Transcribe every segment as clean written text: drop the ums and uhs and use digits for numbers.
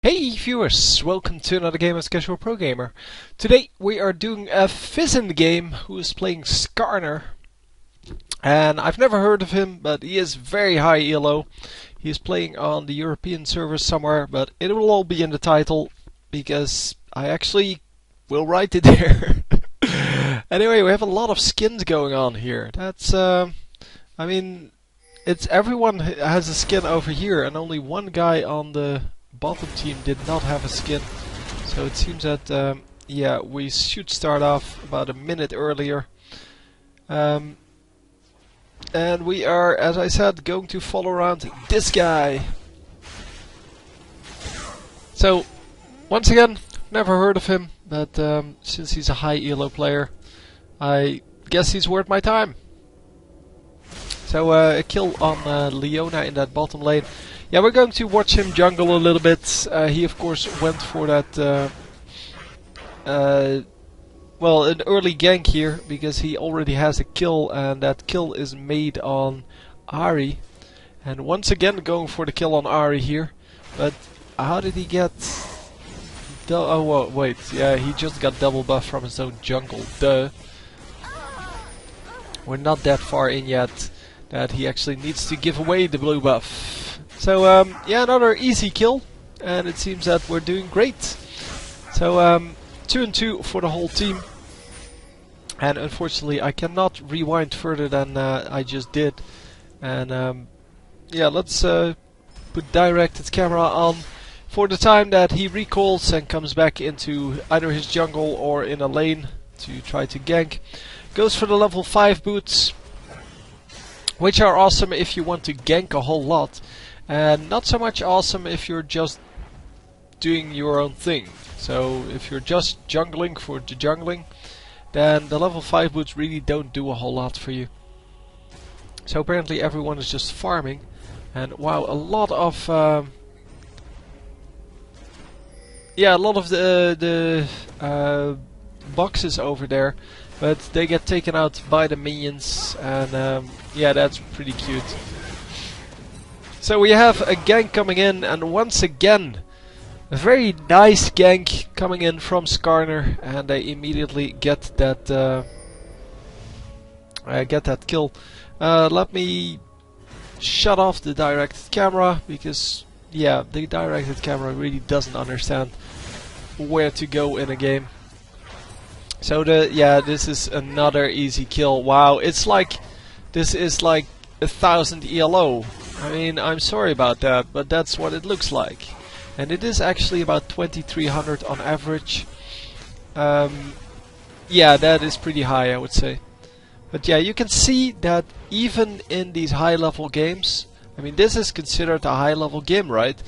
Hey viewers, welcome to another game of Casual Pro Gamer. Today we are doing a PhyssiN's game who is playing Skarner. And I've never heard of him, but he is very high ELO. He is playing on the European server somewhere, but it will all be in the title because I actually will write it there. Anyway, we have a lot of skins going on here. That's, I mean, it's everyone has a skin over here and only one guy on the bottom team did not have a skin, so it seems that yeah, we should start off about a minute earlier, and we are, as I said, going to follow around this guy. So once again, never heard of him, but since he's a high ELO player, I guess he's worth my time. So a kill on Leona in that bottom lane. Yeah, we're going to watch him jungle a little bit. He of course went for that, well, an early gank here, because he already has a kill, and that kill is made on Ahri. And once again going for the kill on Ahri here. But how did he get... oh, wait, yeah, he just got double buff from his own jungle. Duh. We're not that far in yet that he actually needs to give away the blue buff. So yeah, another easy kill, and it seems that we're doing great. So 2-2 for the whole team, and unfortunately I cannot rewind further than I just did. And yeah, let's put directed camera on for the time that he recalls and comes back into either his jungle or in a lane to try to gank. Goes for the level 5 boots, which are awesome if you want to gank a whole lot, and not so much awesome if you're just doing your own thing. So if you're just jungling for the jungling, then the level 5 boots really don't do a whole lot for you. So apparently everyone is just farming, and wow, a lot of yeah, a lot of the boxes over there, but they get taken out by the minions, and yeah, that's pretty cute. So we have a gank coming in, and once again a very nice gank coming in from Skarner, and they immediately get that kill. Let me shut off the directed camera, because yeah, the directed camera really doesn't understand where to go in a game. So yeah, this is another easy kill. Wow, it's like this is like 1000 ELO. I mean, I'm sorry about that, but that's what it looks like. And it is actually about 2300 on average. Yeah, that is pretty high, I would say. But yeah, you can see that even in these high level games, I mean, this is considered a high level game, right?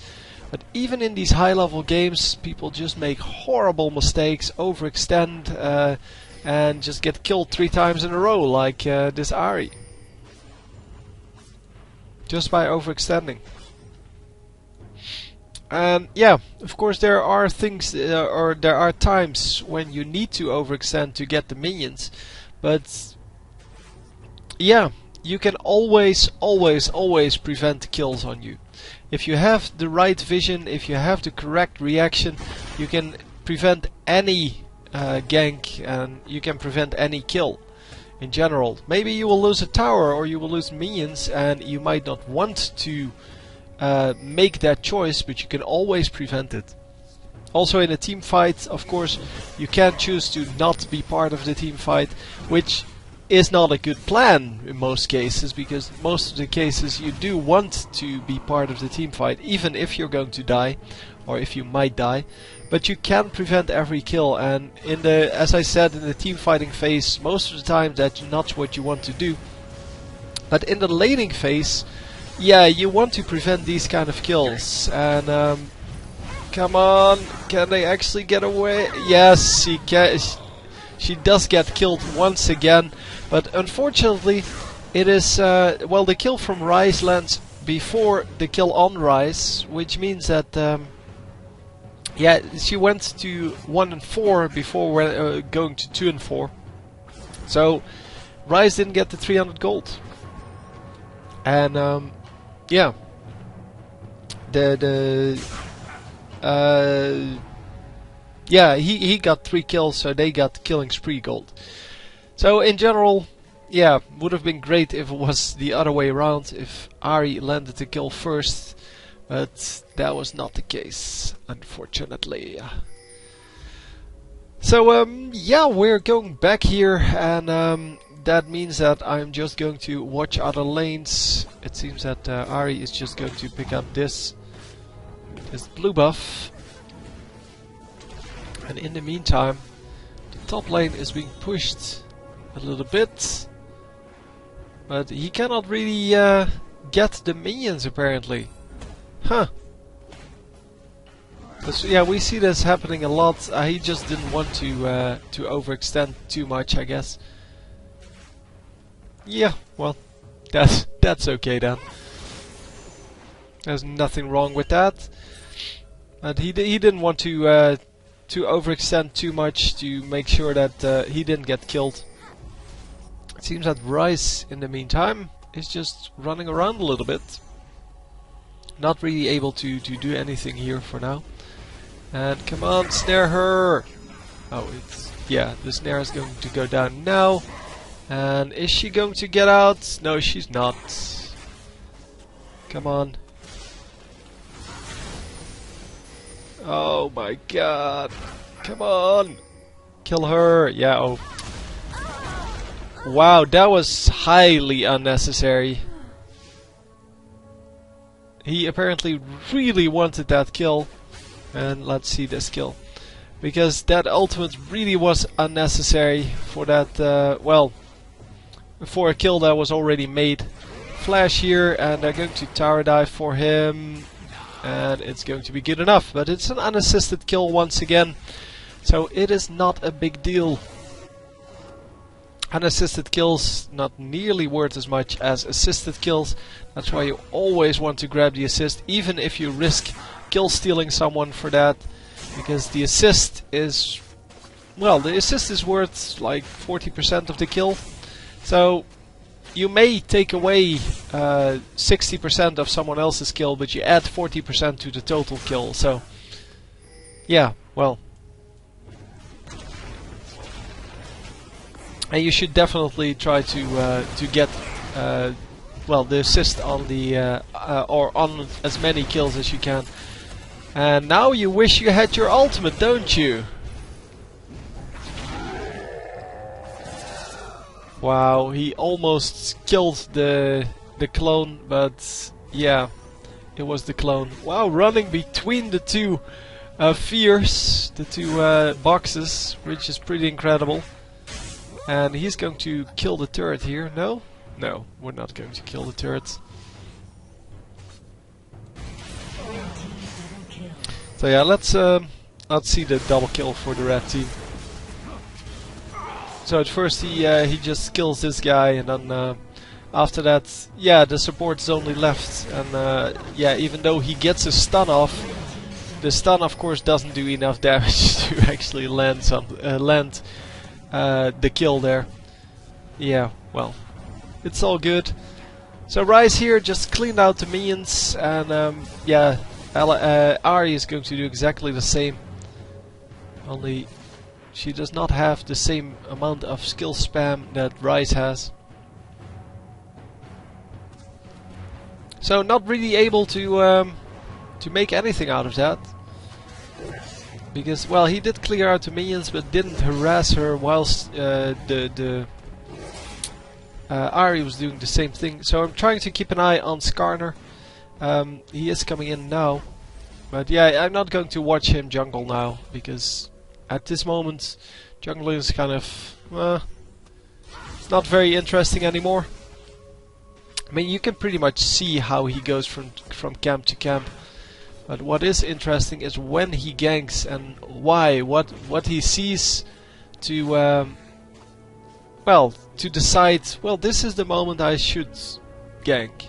But even in these high level games, people just make horrible mistakes, overextend, and just get killed 3 times in a row, like this Ahri. Just by overextending. And yeah, of course there are things, or there are times when you need to overextend to get the minions, but yeah, you can always prevent kills on you. If you have the right vision, if you have the correct reaction, you can prevent any gank, and you can prevent any kill. In general, maybe you will lose a tower or you will lose minions, and you might not want to make that choice, but you can always prevent it. Also in a team fight, of course, you can choose to not be part of the team fight, which is not a good plan in most cases, because most of the cases you do want to be part of the team fight, even if you're going to die or if you might die. But you can prevent every kill, and in the, as I said, in the team fighting phase, most of the time that's not what you want to do. But in the laning phase, yeah, you want to prevent these kind of kills. And come on, can they actually get away? Yes, she can. She does get killed once again, but unfortunately, it is well, the kill from Ryze lands before the kill on Ryze, which means that. Yeah, she went to 1 and 4 before going to 2 and 4. So Ryze didn't get the 300 gold. And yeah, the yeah, he got 3 kills, so they got killing spree gold. So in general, yeah, would have been great if it was the other way around, if Ari landed the kill first, but that was not the case, unfortunately. So yeah, we're going back here, and that means that I'm just going to watch other lanes. It seems that Ari is just going to pick up this blue buff. And in the meantime, the top lane is being pushed a little bit. But he cannot really get the minions apparently. Huh. So, yeah, we see this happening a lot. He just didn't want to overextend too much, I guess. Yeah, well, that's okay then. There's nothing wrong with that. And he didn't want to overextend too much to make sure that he didn't get killed. It seems that Rice, in the meantime, is just running around a little bit. Not really able to do anything here for now. And come on, snare her! Oh, yeah, the snare is going to go down now. And is she going to get out? No, she's not. Come on. Oh my god. Come on. Kill her. Yeah, oh. Wow, that was highly unnecessary. He apparently really wanted that kill. And let's see this kill. Because that ultimate really was unnecessary for that, well, for a kill that was already made. Flash here, and they're going to tower dive for him. And it's going to be good enough. But it's an unassisted kill once again. So it is not a big deal. Unassisted kills not nearly worth as much as assisted kills. That's why you always want to grab the assist, even if you risk kill stealing someone for that, because the assist is, well, the assist is worth like 40% of the kill. So you may take away 60% of someone else's kill, but you add 40% to the total kill. So yeah, well. And you should definitely try to get well, the assist on the or on as many kills as you can. And now you wish you had your ultimate, don't you? Wow, he almost killed the clone, but yeah, it was the clone. Wow, running between the two fears, the two boxes, which is pretty incredible. And he's going to kill the turret here. No? No, we're not going to kill the turret. So yeah, let's see the double kill for the red team. So at first he just kills this guy, and then after that, yeah, the support is only left. And yeah, even though he gets a stun off, the stun of course doesn't do enough damage to actually land the kill there. Yeah, well, it's all good. So Ryze here just cleaned out the minions, and yeah, Ari is going to do exactly the same. Only she does not have the same amount of skill spam that Ryze has. So not really able to make anything out of that. Because, well, he did clear out the minions, but didn't harass her whilst Ari was doing the same thing. So I'm trying to keep an eye on Skarner. He is coming in now. But yeah, I'm not going to watch him jungle now, because at this moment jungling is kind of, it's not very interesting anymore. I mean, you can pretty much see how he goes from camp to camp. But what is interesting is when he ganks and why, what he sees to, well, to decide, well, this is the moment I should gank.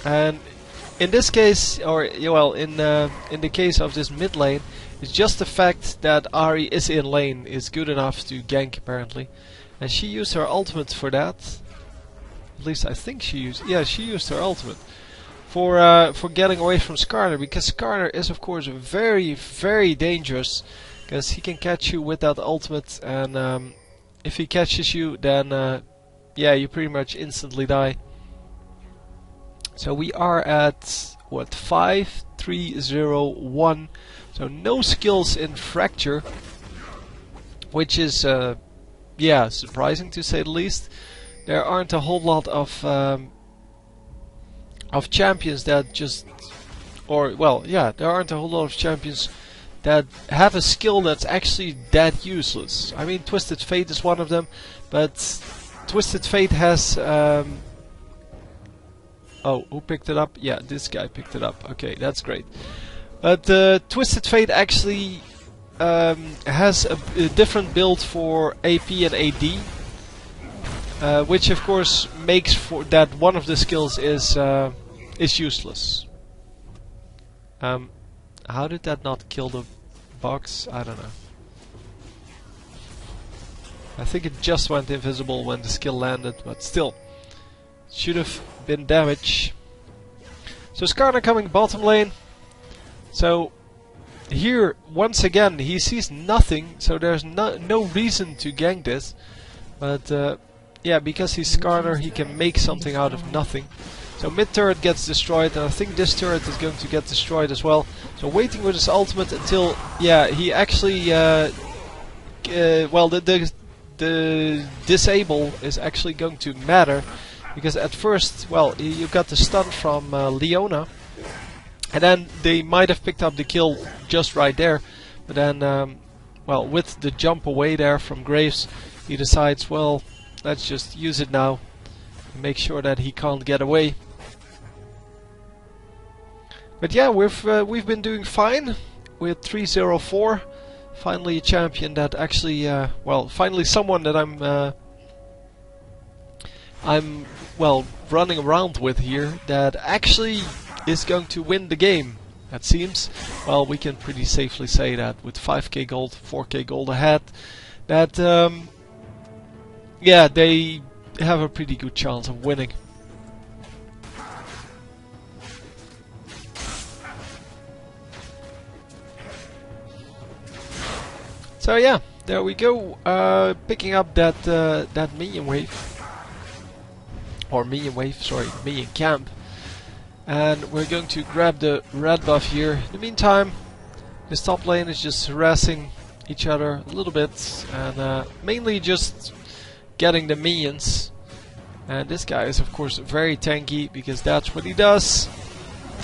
And in this case, or well, in the case of this mid lane, it's just the fact that Ari is in lane is good enough to gank apparently, and she used her ultimate for that. At least I think she used, yeah, she used her ultimate for getting away from Skarner, because Skarner is of course very, very dangerous, because he can catch you with that ultimate, and if he catches you, then yeah, you pretty much instantly die. So we are at what, 5, 3, 0, 1. So no skills in Fracture, which is yeah, surprising to say the least. There aren't a whole lot of champions that just, or well, yeah, there aren't a whole lot of champions that have a skill that's actually that useless. I mean, Twisted Fate is one of them, but Twisted Fate has oh, who picked it up? Yeah, this guy picked it up. Okay, that's great. But Twisted Fate actually has a different build for AP and AD, which of course makes for that one of the skills is useless. How did that not kill the box? I don't know. I think it just went invisible when the skill landed, but still, should have been damage. So Skarner coming bottom lane. So here once again he sees nothing, so there's no reason to gank this. But yeah, because he's Skarner, he can make something out of nothing. So mid turret gets destroyed, and I think this turret is going to get destroyed as well. So waiting with his ultimate until, yeah, he actually well, the disable is actually going to matter, because at first, well, you got the stun from Leona, and then they might have picked up the kill just right there, but then well, with the jump away there from Graves, he decides, well, let's just use it now, make sure that he can't get away. But yeah, we've been doing fine with 304. Finally a champion that actually, well, finally someone that I'm well running around with here that actually is going to win the game. It seems. Well, we can pretty safely say that with 5k gold, 4k gold ahead, that yeah, they have a pretty good chance of winning. So yeah, there we go, picking up that that minion wave, or minion wave, sorry, minion camp, and we're going to grab the red buff here. In the meantime, this top lane is just harassing each other a little bit, and mainly just getting the minions. And this guy is of course very tanky, because that's what he does,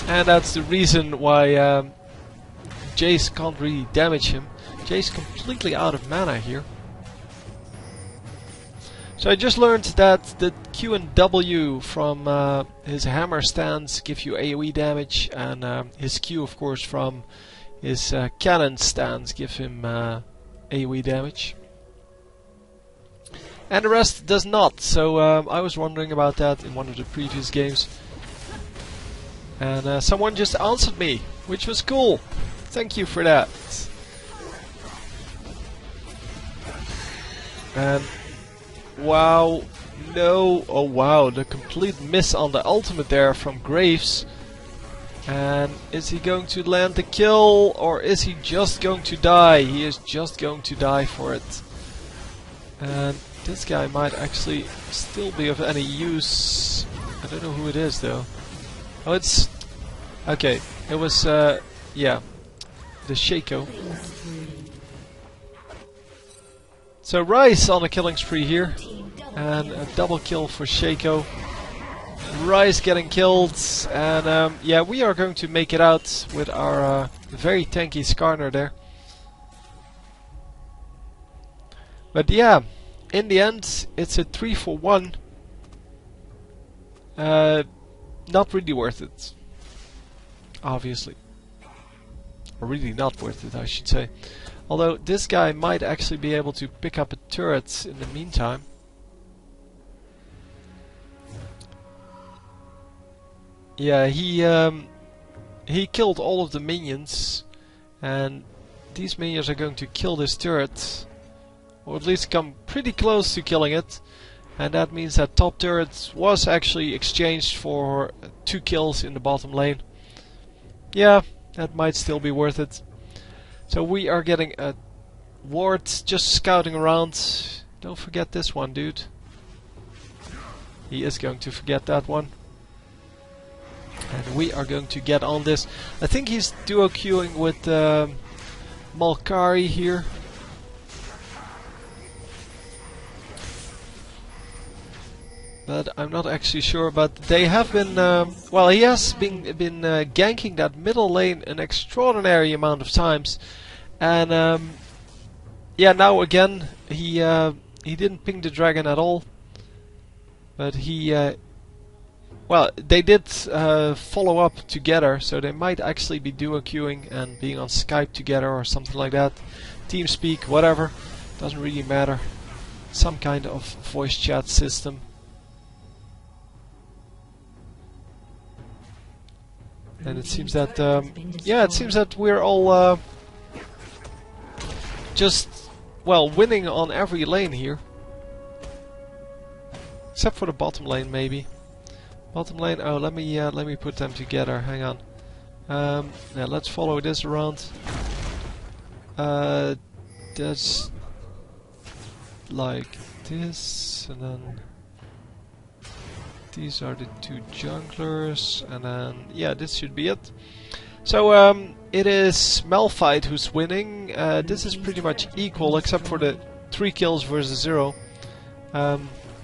and that's the reason why Jace can't really damage him. Jace completely out of mana here. So I just learned that the Q and W from his hammer stance give you AoE damage, and his Q of course from his cannon stance gives him AoE damage. And the rest does not, so I was wondering about that in one of the previous games. And someone just answered me, which was cool. Thank you for that. And wow, no, oh wow, the complete miss on the ultimate there from Graves. And is he going to land the kill, or is he just going to die? He is just going to die for it. And this guy might actually still be of any use. I don't know who it is though. Oh, it's... okay, it was, yeah, the Shaco. So Rice on a killing spree here, and a double kill for Shaco. Rice getting killed, and yeah, we are going to make it out with our very tanky Skarner there. But yeah, in the end, it's a 3 for 1. Not really worth it, obviously. Or really not worth it, I should say. Although this guy might actually be able to pick up a turret in the meantime. Yeah, he killed all of the minions, and these minions are going to kill this turret, or at least come pretty close to killing it. And that means that top turret was actually exchanged for 2 kills in the bottom lane. Yeah, that might still be worth it. So we are getting a ward just scouting around. Don't forget this one, dude. He is going to forget that one. And we are going to get on this. I think he's duo queuing with Malkari here. But I'm not actually sure. But they have been, well, he has been ganking that middle lane an extraordinary amount of times, and yeah, now again he didn't ping the dragon at all, but he, well, they did follow up together, so they might actually be duo queuing and being on Skype together or something like that, TeamSpeak, whatever, doesn't really matter, some kind of voice chat system. And it seems that, yeah, it seems that we're all just, well, winning on every lane here. Except for the bottom lane, maybe. Bottom lane, oh, let me put them together, hang on. Yeah, let's follow this around. That's like this, and then these are the 2 junglers, and then, yeah, this should be it. So, it is Malphite who's winning. This is pretty much equal, except for the 3 kills versus 0. Yeah,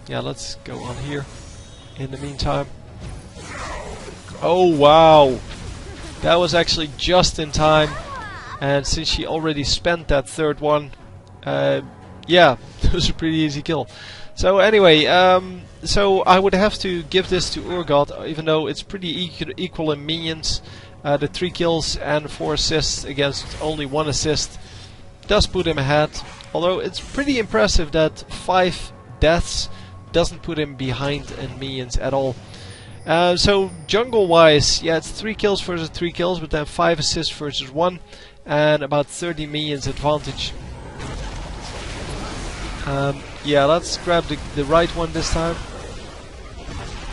let's go on here in the meantime. Oh, wow! That was actually just in time. And since she already spent that 3rd one, yeah, it was a pretty easy kill. So anyway, so I would have to give this to Urgot, even though it's pretty equal in minions. The 3 kills and 4 assists against only 1 assist does put him ahead. Although it's pretty impressive that 5 deaths doesn't put him behind in minions at all. So jungle-wise, yeah, it's 3 kills versus 3 kills, but then 5 assists versus 1, and about 30 minions advantage. Yeah, let's grab the right one this time.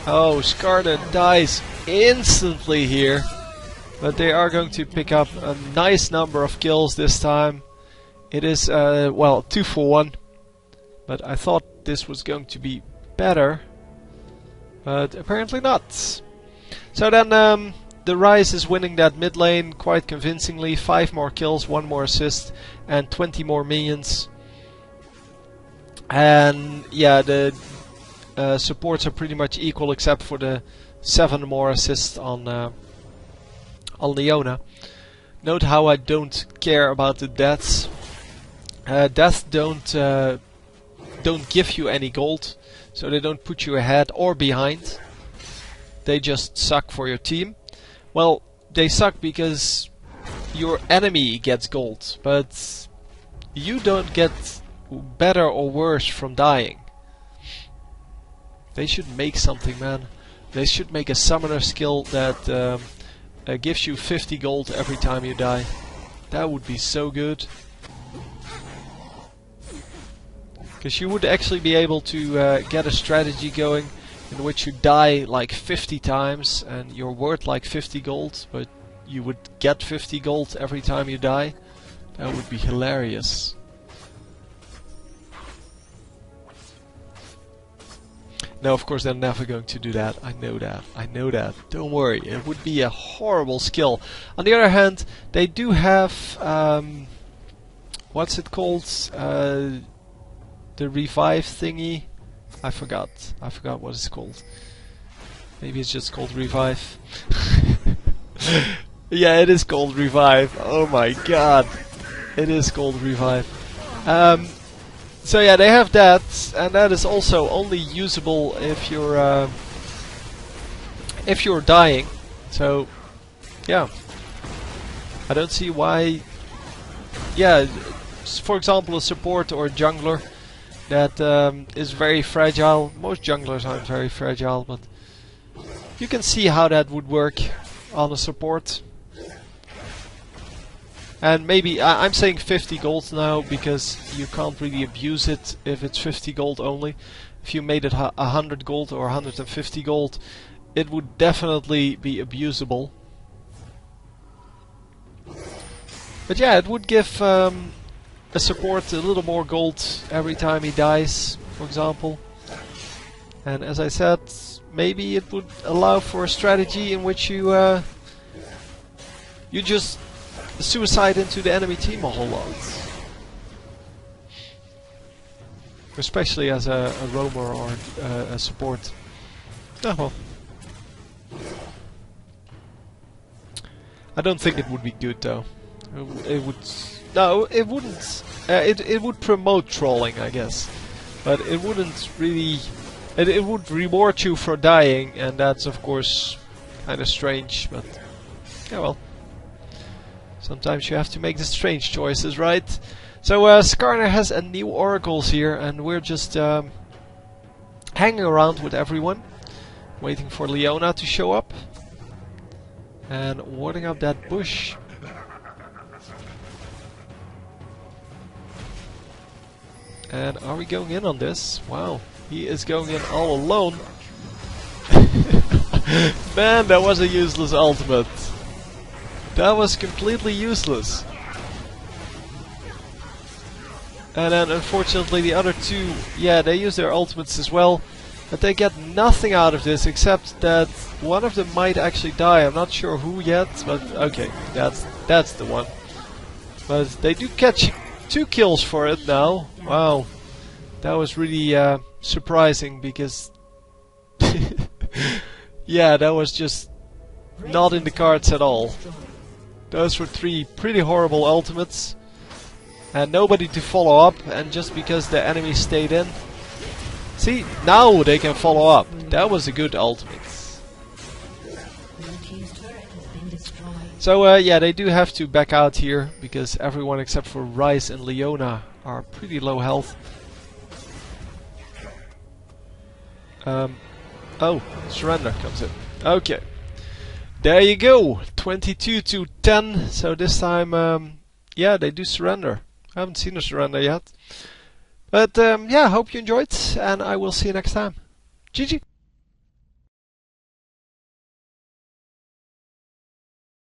Oh, Skarner dies instantly here. But they are going to pick up a nice number of kills this time. It is, well, 2 for 1. But I thought this was going to be better. But apparently not. So then, the Rise is winning that mid lane quite convincingly. 5 more kills, 1 more assist, and 20 more minions. And yeah, the supports are pretty much equal except for the 7 more assists on Leona. Note how I don't care about the deaths. Deaths don't give you any gold, so they don't put you ahead or behind. They just suck for your team. Well, they suck because your enemy gets gold, but you don't get better or worse from dying. They should make something, man. They should make a summoner skill that gives you 50 gold every time you die. That would be so good. Because you would actually be able to get a strategy going in which you die like 50 times and you're worth like 50 gold, but you would get 50 gold every time you die. That would be hilarious. No, of course they're never going to do that. I know that. I know that. Don't worry. It would be a horrible skill. On the other hand, they do have what's it called? The revive thingy. I forgot. I forgot what it's called. Maybe it's just called revive. Yeah, it is called revive. Oh my god. It is called revive. So yeah, they have that, and that is also only usable if you're dying. So yeah, I don't see why. Yeah, for example, a support or a jungler that is very fragile. Most junglers aren't very fragile, but you can see how that would work on a support. And maybe, I'm saying 50 gold now because you can't really abuse it if it's 50 gold only. if you made it 100 gold or 150 gold, it would definitely be abusable. But yeah, it would give a support a little more gold every time he dies, for example. And as I said, maybe it would allow for a strategy in which you just suicide into the enemy team a whole lot. Especially as a roamer or a support. Oh well. I don't think it would be good though. It would... No, it wouldn't. It would promote trolling, I guess. But it wouldn't really... It would reward you for dying, and that's of course kind of strange, but... Yeah, well. Sometimes you have to make the strange choices, right? So Skarner has a new oracles here, and we're just hanging around with everyone, waiting for Leona to show up, and warding up that bush. And are we going in on this? Wow, he is going in all alone. Man, that was a useless ultimate. That was completely useless. And then unfortunately the other two, yeah, they use their ultimates as well. But they get nothing out of this except that one of them might actually die. I'm not sure who yet, but okay, that's the one. But they do catch 2 kills for it now. Wow. That was really surprising because... yeah, that was just not in the cards at all. Those were 3 pretty horrible ultimates. And nobody to follow up, and just because the enemy stayed in. See, now they can follow up. That was a good ultimate. So yeah, they do have to back out here, because everyone except for Rice and Leona are pretty low health. Oh, surrender comes in. Okay. There you go, 22 to 10. So this time, yeah, they do surrender. I haven't seen a surrender yet. But yeah, hope you enjoyed, and I will see you next time. GG!